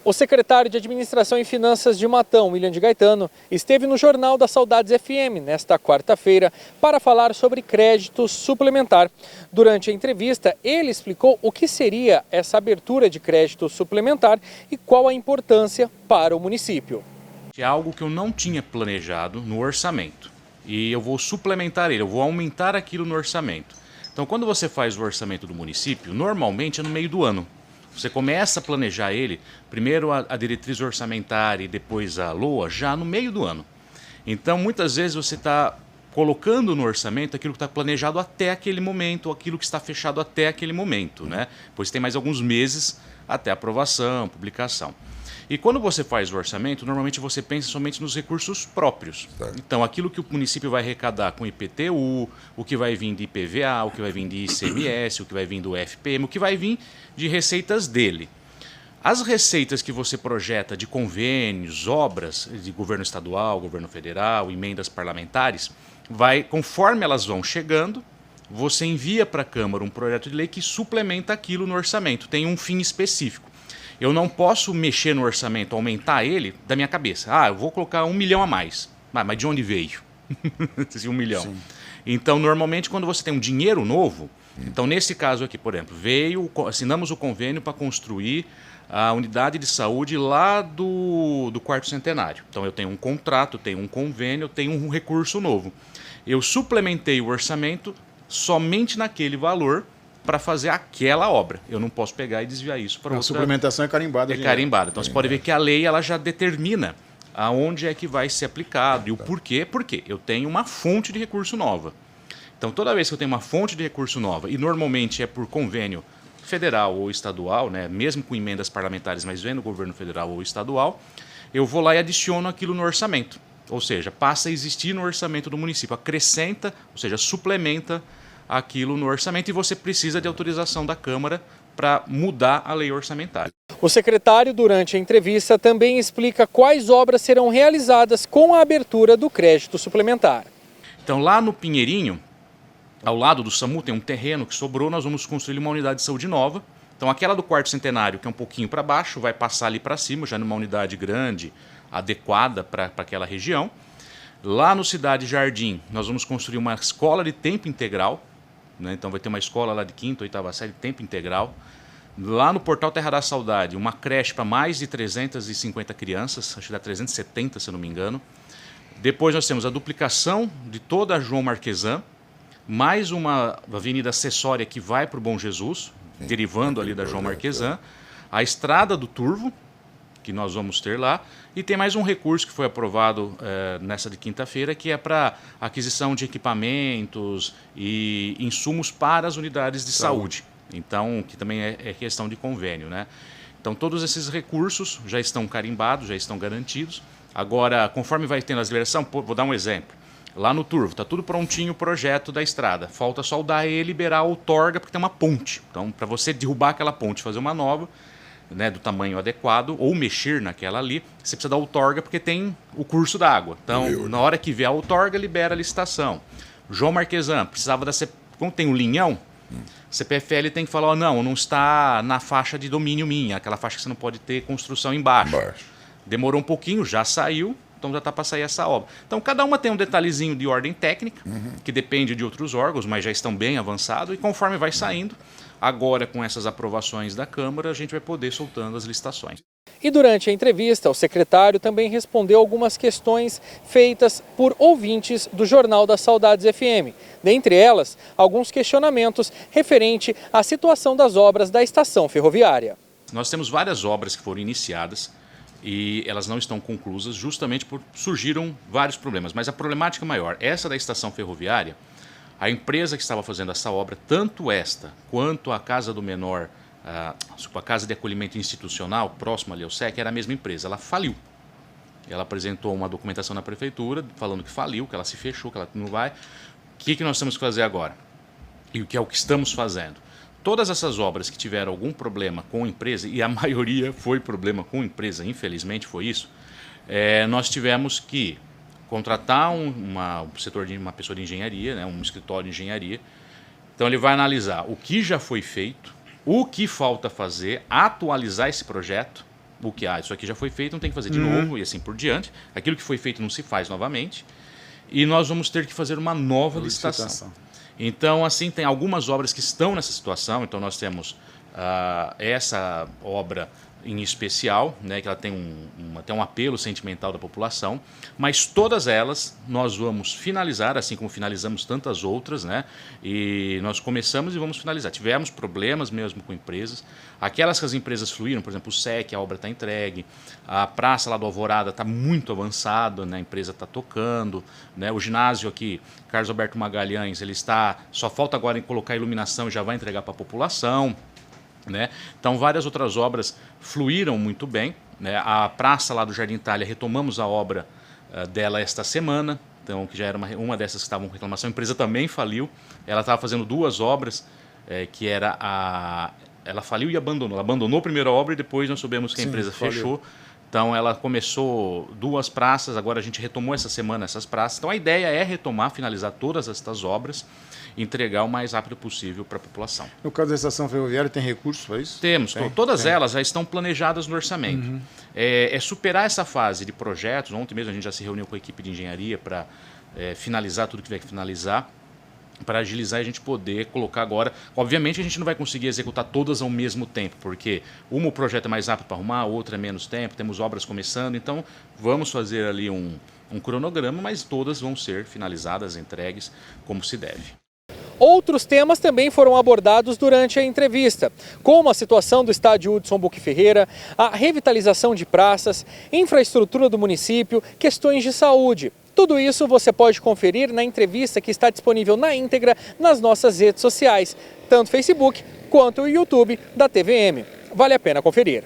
O secretário de Administração e Finanças de Matão, William de Gaetano, esteve no Jornal da Saudades FM nesta quarta-feira para falar sobre crédito suplementar. Durante a entrevista, ele explicou o que seria essa abertura de crédito suplementar e qual a importância para o município. É algo que eu não tinha planejado no orçamento e eu vou suplementar ele, eu vou aumentar aquilo no orçamento. Então, quando você faz o orçamento do município, normalmente é no meio do ano. Você começa a planejar ele, primeiro a diretriz orçamentária e depois a LOA, já no meio do ano. Então, muitas vezes você está colocando no orçamento aquilo que está planejado até aquele momento, ou aquilo que está fechado até aquele momento, né? Pois tem mais alguns meses até aprovação, publicação. E quando você faz o orçamento, normalmente você pensa somente nos recursos próprios. Então, aquilo que o município vai arrecadar com IPTU, o que vai vir de IPVA, o que vai vir de ICMS, o que vai vir do FPM, o que vai vir de receitas dele. As receitas que você projeta de convênios, obras de governo estadual, governo federal, emendas parlamentares, conforme elas vão chegando, você envia para a Câmara um projeto de lei que suplementa aquilo no orçamento, tem um fim específico. Eu não posso mexer no orçamento, aumentar ele da minha cabeça. Eu vou colocar 1 milhão a mais. Mas de onde veio? Esse 1 milhão. Sim. Então, normalmente, quando você tem um dinheiro novo, então nesse caso aqui, por exemplo, assinamos o convênio para construir a unidade de saúde lá do quarto centenário. Então eu tenho um contrato, tenho um convênio, tenho um recurso novo. Eu suplementei o orçamento somente naquele valor para fazer aquela obra. Eu não posso pegar e desviar isso para outra. A suplementação é carimbada. É carimbada. Então você pode ver que a lei ela já determina aonde é que vai ser aplicado e o porquê. Porque eu tenho uma fonte de recurso nova. Então toda vez que eu tenho uma fonte de recurso nova, e normalmente é por convênio federal ou estadual, né, mesmo com emendas parlamentares, mas vem do governo federal ou estadual, eu vou lá e adiciono aquilo no orçamento. Ou seja, passa a existir no orçamento do município, acrescenta, ou seja, suplementa aquilo no orçamento e você precisa de autorização da Câmara para mudar a lei orçamentária. O secretário, durante a entrevista, também explica quais obras serão realizadas com a abertura do crédito suplementar. Então, lá no Pinheirinho, ao lado do SAMU, tem um terreno que sobrou, nós vamos construir uma unidade de saúde nova. Então, aquela do quarto centenário, que é um pouquinho para baixo, vai passar ali para cima, já numa unidade grande, adequada para aquela região. Lá no Cidade Jardim, nós vamos construir uma escola de tempo integral, né? Então vai ter uma escola lá de 5ª, 8ª série, tempo integral. Lá no Portal Terra da Saudade, uma creche para mais de 350 crianças, acho que dá 370, se eu não me engano. Depois nós temos a duplicação de toda a João Marquesan, mais uma avenida acessória que vai para o Bom Jesus, derivando ali da João Marquesan, a estrada do Turvo, que nós vamos ter lá, e tem mais um recurso que foi aprovado nessa de quinta-feira, que é para aquisição de equipamentos e insumos para as unidades de saúde. Então, que também é questão de convênio, né? Então, todos esses recursos já estão carimbados, já estão garantidos. Agora, conforme vai tendo as liberações, vou dar um exemplo. Lá no Turvo, está tudo prontinho o projeto da estrada. Falta só o DAE liberar a outorga, porque tem uma ponte. Então, para você derrubar aquela ponte e fazer uma nova, né, do tamanho adequado, ou mexer naquela ali, você precisa da outorga porque tem o curso da água. Então, na hora que vier a outorga, libera a licitação. João Marquesan, precisava como tem um linhão, CPFL tem que falar, não está na faixa de domínio minha, aquela faixa que você não pode ter construção embaixo. Demorou um pouquinho, já saiu, então já está para sair essa obra. Então, cada uma tem um detalhezinho de ordem técnica, que depende de outros órgãos, mas já estão bem avançados, e conforme vai saindo, agora com essas aprovações da Câmara, a gente vai poder soltando as licitações. E durante a entrevista, o secretário também respondeu algumas questões feitas por ouvintes do Jornal das Saudades FM. Dentre elas, alguns questionamentos referente à situação das obras da estação ferroviária. Nós temos várias obras que foram iniciadas e elas não estão conclusas justamente por surgiram vários problemas. Mas a problemática maior, essa da estação ferroviária, a empresa que estava fazendo essa obra, tanto esta quanto a Casa do Menor, a Casa de Acolhimento Institucional, próxima ali ao SEC, era a mesma empresa. Ela faliu. Ela apresentou uma documentação na prefeitura falando que faliu, que ela se fechou, que ela não vai. O que nós temos que fazer agora? E o que é o que estamos fazendo? Todas essas obras que tiveram algum problema com a empresa, e a maioria foi problema com a empresa, infelizmente foi isso, nós tivemos que contratar uma pessoa de engenharia, né, um escritório de engenharia. Então ele vai analisar o que já foi feito, o que falta fazer, atualizar esse projeto, o que isso aqui já foi feito, não tem que fazer de novo e assim por diante. Aquilo que foi feito não se faz novamente. E nós vamos ter que fazer uma nova licitação. Então, assim, tem algumas obras que estão nessa situação. Então, nós temos essa obra em especial, né, que ela tem um apelo sentimental da população, mas todas elas nós vamos finalizar, assim como finalizamos tantas outras, né, e nós começamos e vamos finalizar. Tivemos problemas mesmo com empresas, aquelas que as empresas fluíram, por exemplo, o SEC, a obra está entregue, a praça lá do Alvorada está muito avançada, né, a empresa está tocando, né, o ginásio aqui, Carlos Alberto Magalhães, ele só falta agora em colocar a iluminação e já vai entregar para a população. Né? Então, várias outras obras fluíram muito bem. Né? A praça lá do Jardim Itália, retomamos a obra dela esta semana, então, que já era uma dessas que estavam com reclamação. A empresa também faliu, ela estava fazendo duas obras, que era ela faliu e abandonou. Ela abandonou a primeira obra e depois nós soubemos que a empresa fechou. Então, ela começou duas praças, agora a gente retomou essa semana essas praças. Então, a ideia é retomar, finalizar todas estas obras, entregar o mais rápido possível para a população. No caso da estação ferroviária, tem recursos para isso? Temos, todas elas já estão planejadas no orçamento. É superar essa fase de projetos. Ontem mesmo a gente já se reuniu com a equipe de engenharia para finalizar tudo que tiver que finalizar, para agilizar e a gente poder colocar agora. Obviamente a gente não vai conseguir executar todas ao mesmo tempo, porque o projeto é mais rápido para arrumar, outra é menos tempo, temos obras começando, então vamos fazer ali um cronograma, mas todas vão ser finalizadas, entregues como se deve. Outros temas também foram abordados durante a entrevista, como a situação do estádio Hudson Buque Ferreira, a revitalização de praças, infraestrutura do município, questões de saúde. Tudo isso você pode conferir na entrevista que está disponível na íntegra nas nossas redes sociais, tanto Facebook quanto o YouTube da TVM. Vale a pena conferir.